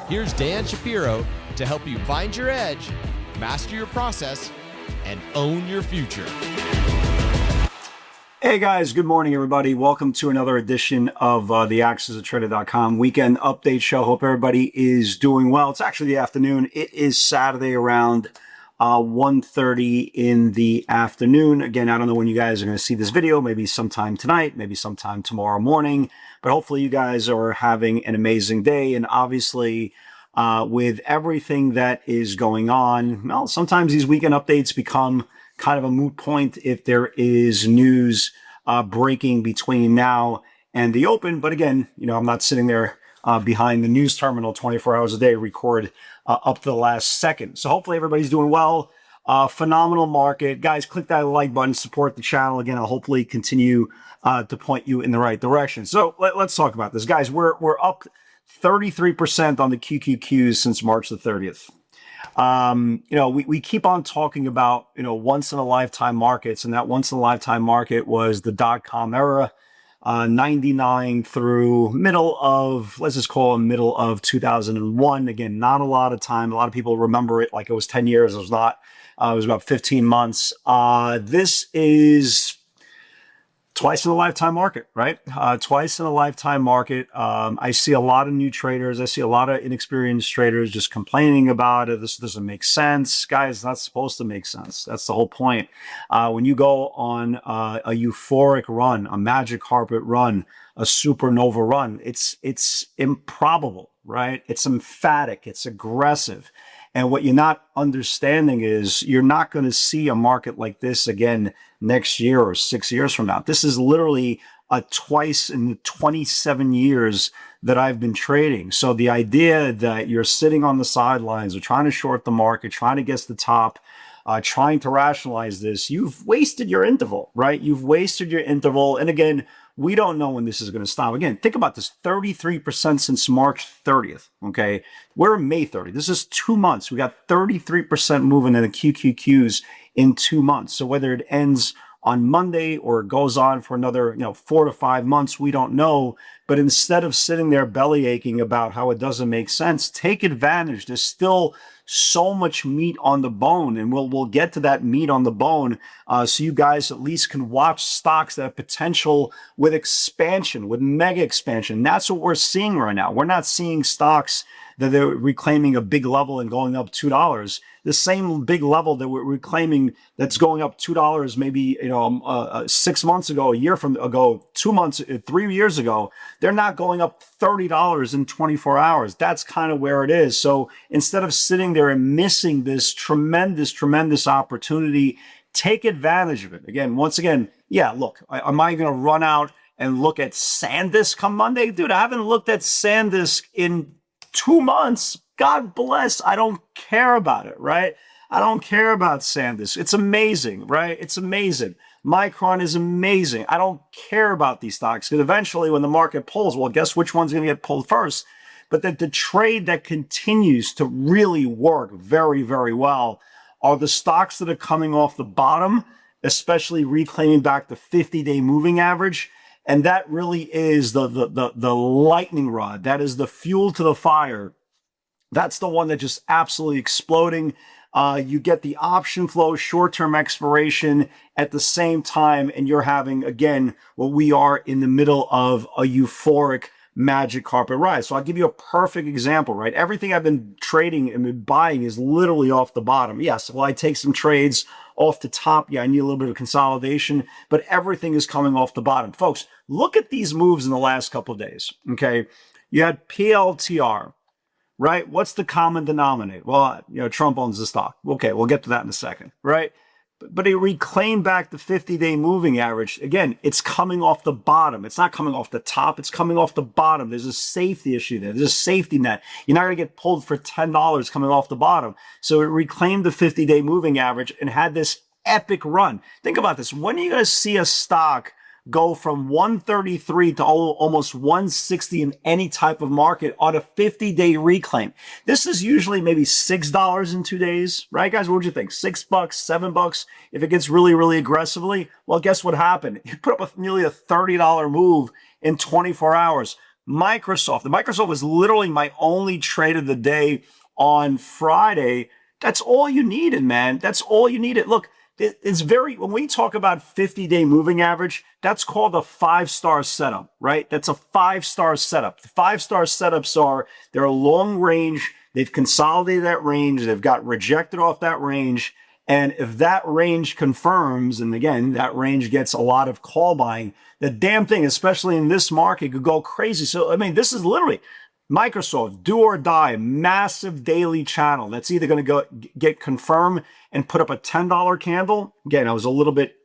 Here's Dan Shapiro to help you find your edge, master your process, and own your future. Hey guys, good morning everybody. Welcome to another edition of the AccessToTrader.com weekend update show. Hope everybody is doing well. It's actually the afternoon. It is Saturday around 1:30 in the afternoon. Again, I don't know when you guys are going to see this video. Maybe sometime tonight, maybe sometime tomorrow morning. But hopefully you guys are having an amazing day. And obviously, with everything that is going on, well, sometimes these weekend updates become kind of a moot point if there is news breaking between now and the open. But again, you know, I'm not sitting there behind the news terminal 24 hours a day, record up to the last second. So hopefully everybody's doing well. Phenomenal market. Guys, click that like button, support the channel. Again, I'll hopefully continue to point you in the right direction. So let's talk about this. Guys, we're up 33% on the QQQs since March the 30th. You know, we keep on talking about, you know, once in a lifetime markets, and that once in a lifetime market was the dot-com era, 99 through middle of, let's just call it middle of 2001. Again, not a lot of time. A lot of people remember it like it was 10 years. It was not. It was about 15 months. This is twice in a lifetime market, right? Twice in a lifetime market. I see a lot of new traders. I see a lot of inexperienced traders just complaining about it. This doesn't make sense. Guys, it's not supposed to make sense. That's the whole point. When you go on a euphoric run, a magic carpet run, a supernova run, it's improbable, right? It's emphatic. It's aggressive. And what you're not understanding is you're not going to see a market like this again next year or 6 years from now. This is literally twice in the 27 years that I've been trading. So the idea that you're sitting on the sidelines or trying to short the market, trying to guess the top, trying to rationalize this, you've wasted your interval, right? You've wasted your interval. And again, we don't know when this is going to stop. Again, think about this, 33% since March 30th, okay? We're May 30th. This is 2 months. We got 33% moving in the QQQs in 2 months. So whether it ends on Monday or it goes on for another, 4 to 5 months, we don't know. But instead of sitting there belly aching about how it doesn't make sense, take advantage. There's still so much meat on the bone, and we'll get to that meat on the bone so you guys at least can watch stocks that have potential with expansion, with mega expansion. That's what we're seeing right now. We're not seeing stocks that they're reclaiming a big level and going up $2. The same big level that we're reclaiming that's going up $2 maybe 6 months ago, a year from ago, 2 months, 3 years ago, they're not going up $30 in 24 hours. That's kind of where it is. So instead of sitting there and missing this tremendous opportunity, take advantage of it. Again, once again, yeah, look, am I going to run out and look at SanDisk come Monday? Dude, I haven't looked at SanDisk in 2 months. God bless. I don't care about it, right? I don't care about SanDisk. It's amazing, right? It's amazing. Micron is amazing. I don't care about these stocks because eventually when the market pulls, well, guess which one's going to get pulled first? But the trade that continues to really work very, very well are the stocks that are coming off the bottom, especially reclaiming back the 50-day moving average. And that really is the lightning rod. That is the fuel to the fire. That's the one that just absolutely exploding. You get the option flow, short-term expiration at the same time, and you're having, again, what we are in the middle of a euphoric magic carpet ride. So I'll give you a perfect example, right? Everything I've been trading and been buying is literally off the bottom. Yes, well, I take some trades off the top. Yeah, I need a little bit of consolidation, but everything is coming off the bottom. Folks, look at these moves in the last couple of days, okay? You had PLTR, right? What's the common denominator? Well, Trump owns the stock. Okay, we'll get to that in a second, right? But it reclaimed back the 50-day moving average. Again, it's coming off the bottom. It's not coming off the top. It's coming off the bottom. There's a safety issue there. There's a safety net. You're not going to get pulled for $10 coming off the bottom. So it reclaimed the 50-day moving average and had this epic run. Think about this. When are you going to see a stock go from 133 to almost 160 in any type of market on a 50-day reclaim? This is usually maybe $6 in 2 days, right, guys? What would you think? $6, $7? If it gets really, really aggressively, well, guess what happened? You put up nearly a $30 move in 24 hours. Microsoft. The Microsoft was literally my only trade of the day on Friday. That's all you needed, man. That's all you needed. Look, it's when we talk about 50-day moving average, that's called a 5-star setup, right? That's a 5-star setup. The 5-star setups they're long range. They've consolidated that range. They've got rejected off that range. And if that range confirms, and again, that range gets a lot of call buying, the damn thing, especially in this market, could go crazy. So, I mean, this is literally Microsoft, do or die, massive daily channel. That's either going to get confirmed and put up a $10 candle. Again, I was a little bit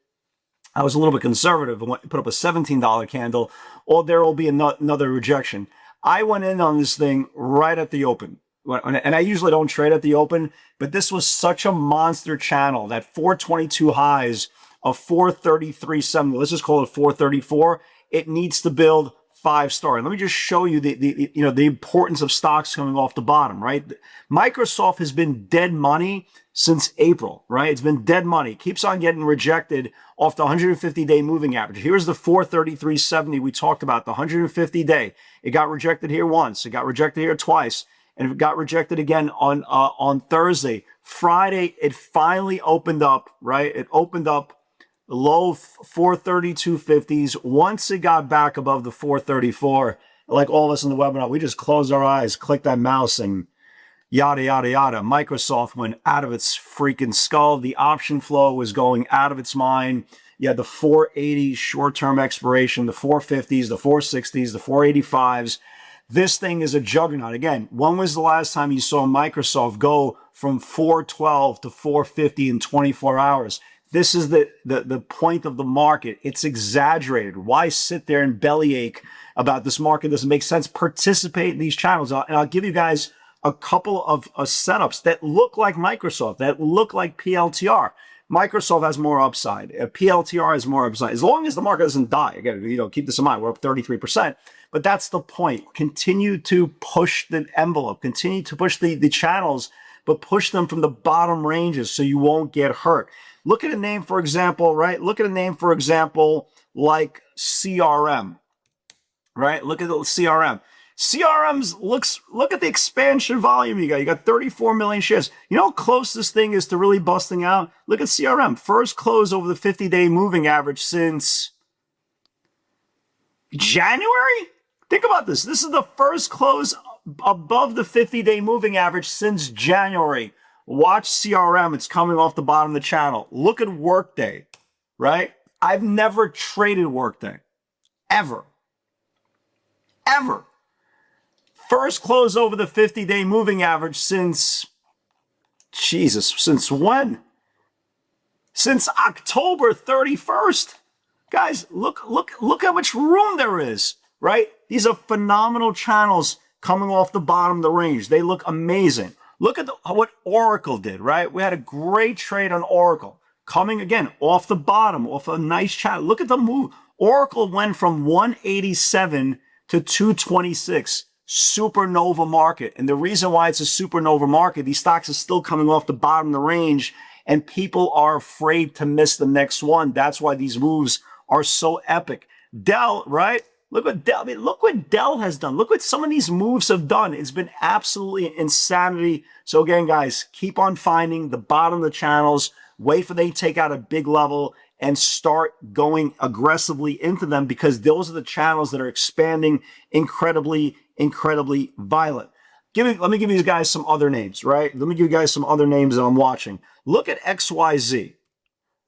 conservative and put up a $17 candle, or there will be another rejection. I went in on this thing right at the open. And I usually don't trade at the open, but this was such a monster channel. That 422 highs of 433.70, let's just call it 434. It needs to build 5-star. And let me just show you the importance of stocks coming off the bottom, right? Microsoft has been dead money since April, right? It's been dead money. It keeps on getting rejected off the 150-day moving average. Here's the 433.70 we talked about, the 150-day. It got rejected here once. It got rejected here twice. And it got rejected again on Thursday. Friday, it finally opened up, right? It opened up low 432.50s. Once it got back above the 434, like all of us in the webinar, we just closed our eyes, clicked that mouse, and yada, yada, yada. Microsoft went out of its freaking skull. The option flow was going out of its mind. You had the 480 short-term expiration, the 450s, the 460s, the 485s. This thing is a juggernaut. Again, when was the last time you saw Microsoft go from 412 to 450 in 24 hours? This is the point of the market. It's exaggerated. Why sit there and bellyache about this market? Doesn't make sense. Participate in these channels. And I'll give you guys a couple of setups that look like Microsoft, that look like PLTR. Microsoft has more upside. PLTR has more upside. As long as the market doesn't die. Again, keep this in mind. We're up 33%. But that's the point. Continue to push the envelope. Continue to push the channels, but push them from the bottom ranges so you won't get hurt. Look at a name, for example, right? Look at a name, for example, like CRM, right? Look at the CRM. Look at the expansion volume you got. You got 34 million shares. You know how close this thing is to really busting out? Look at CRM. First close over the 50-day moving average since January? Think about this. This is the first close above the 50-day moving average since January. Watch CRM. It's coming off the bottom of the channel. Look at Workday, right? I've never traded Workday. Ever. Ever. First close over the 50-day moving average since when? Since October 31st. Guys, look how much room there is, right? These are phenomenal channels coming off the bottom of the range. They look amazing. Look at what Oracle did, right? We had a great trade on Oracle. Coming again off the bottom, off a nice channel. Look at the move. Oracle went from 187 to 226. Supernova market. And the reason why it's a supernova market, these stocks are still coming off the bottom of the range and people are afraid to miss the next one. That's why these moves are so epic. Dell, right? Look what Dell has done. Look what some of these moves have done. It's been absolutely insanity. So again, guys, keep on finding the bottom of the channels, wait for they to take out a big level and start going aggressively into them because those are the channels that are expanding incredibly violent. Let me give you guys some other names, right? Let me give you guys some other names that I'm watching. Look at XYZ.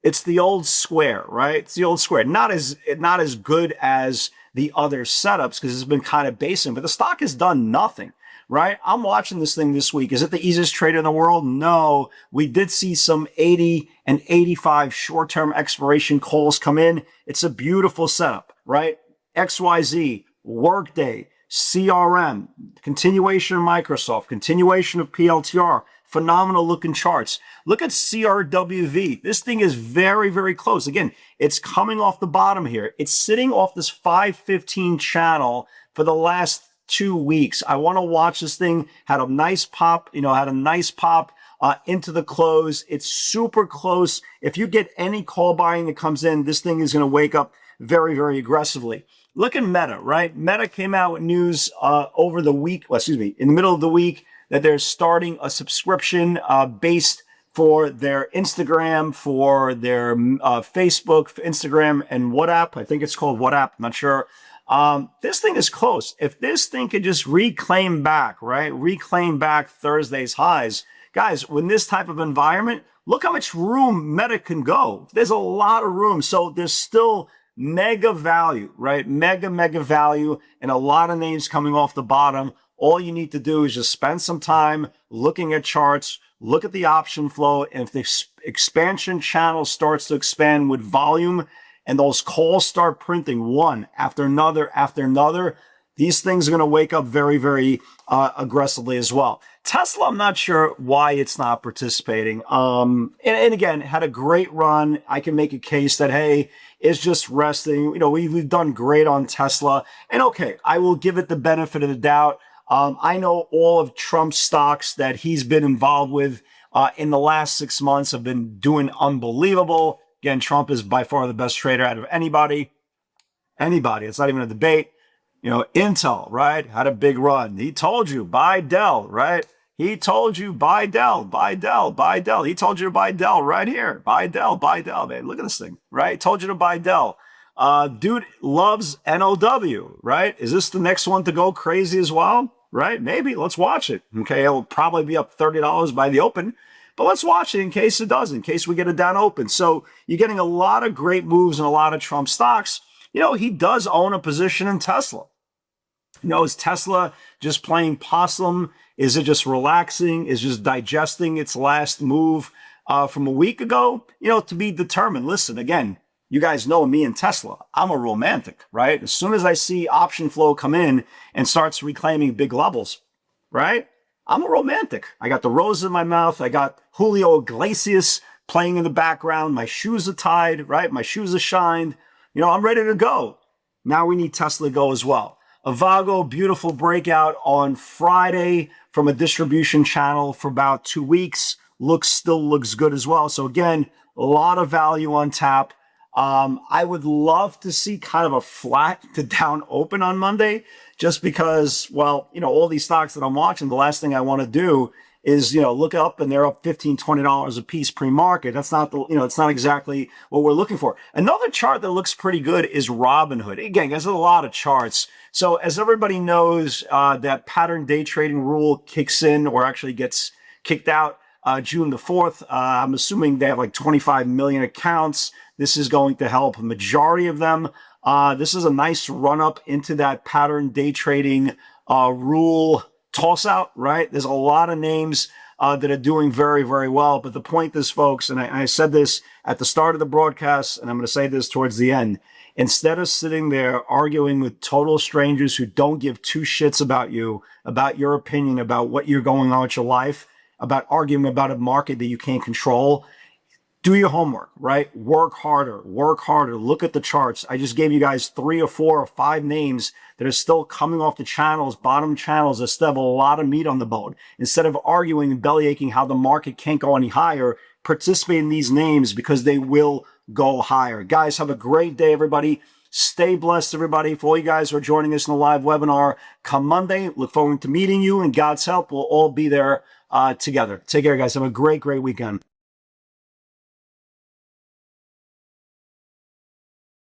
It's the old Square, right? It's the old Square. Not as good as the other setups because it's been kind of basing, but the stock has done nothing, right? I'm watching this thing this week. Is it the easiest trade in the world? No. We did see some 80 and 85 short-term expiration calls come in. It's a beautiful setup, right? XYZ, Workday, CRM, continuation of Microsoft, continuation of PLTR, phenomenal looking charts. Look at CRWV. This thing is very, very close. Again, it's coming off the bottom here. It's sitting off this 515 channel for the last 2 weeks. I want to watch this thing. Had a nice pop, into the close. It's super close. If you get any call buying that comes in, this thing is going to wake up very, very aggressively. look at Meta, right? Meta came out with news over the week, in the middle of the week, that they're starting a subscription based for their Instagram, for their Facebook, Instagram, and WhatsApp. I think it's called WhatsApp. I'm not sure. This thing is close. If this thing could just reclaim back, right? Reclaim back Thursday's highs. Guys, when this type of environment, look how much room Meta can go. There's a lot of room. So there's still mega value, right? Mega value, and a lot of names coming off the bottom. All you need to do is just spend some time looking at charts, look at the option flow, and if the expansion channel starts to expand with volume and those calls start printing one after another, these things are going to wake up very aggressively as well. Tesla, I'm not sure why it's not participating. And again, had a great run. I can make a case that, hey, it's just resting. You know, we've done great on Tesla. And okay, I will give it the benefit of the doubt. I know all of Trump's stocks that he's been involved with in the last 6 months have been doing unbelievable. Again, Trump is by far the best trader out of anybody. It's not even a debate. You know, Intel, right, had a big run. He told you, buy Dell, right? He told you, buy Dell. He told you to buy Dell right here. Buy Dell, man. Look at this thing, right? He told you to buy Dell. Dude loves NOW, right? Is this the next one to go crazy as well? Right? Maybe. Let's watch it. Okay, it'll probably be up $30 by the open, but let's watch it in case it does, in case we get a down open. So you're getting a lot of great moves in a lot of Trump stocks. You know, he does own a position in Tesla. You know, is Tesla just playing possum? Is it just relaxing? Is it just digesting its last move from a week ago? You know, to be determined. Listen, again, you guys know me and Tesla. I'm a romantic, right? As soon as I see option flow come in and starts reclaiming big levels, right? I'm a romantic. I got the rose in my mouth. I got Julio Iglesias playing in the background. My shoes are tied, right? My shoes are shined. You know, I'm ready to go. Now we need Tesla to go as well. Avago, beautiful breakout on Friday from a distribution channel for about 2 weeks. Still looks good as well. So again, a lot of value on tap. I would love to see kind of a flat to down open on Monday, just because, well, you know, all these stocks that I'm watching, the last thing I want to do is, you know, look up and they're up $15, $20 a piece pre-market. That's not the, you know, it's not exactly what we're looking for. Another chart that looks pretty good is Robinhood. Again, there's a lot of charts. So as everybody knows, that pattern day trading rule kicks in, or actually gets kicked out, June the 4th. I'm assuming they have like 25 million accounts. This is going to help a majority of them. This is a nice run up into that pattern day trading rule toss out, right? There's a lot of names that are doing very well. But the point is, folks, and I said this at the start of the broadcast, and I'm going to say this towards the end, instead of sitting there arguing with total strangers who don't give two shits about you, about your opinion, about what you're going on with your life, about arguing about a market that you can't control, do your homework, right? Work harder, look at the charts. I just gave you guys 3 or 4 or 5 names that are still coming off the channels, bottom channels, that still have a lot of meat on the bone. Instead of arguing and bellyaching how the market can't go any higher, participate in these names because they will go higher. Guys, have a great day, everybody. Stay blessed, everybody. For all you guys who are joining us in the live webinar, come Monday, look forward to meeting you, and God's help, we'll all be there together. Take care, guys. Have a great weekend.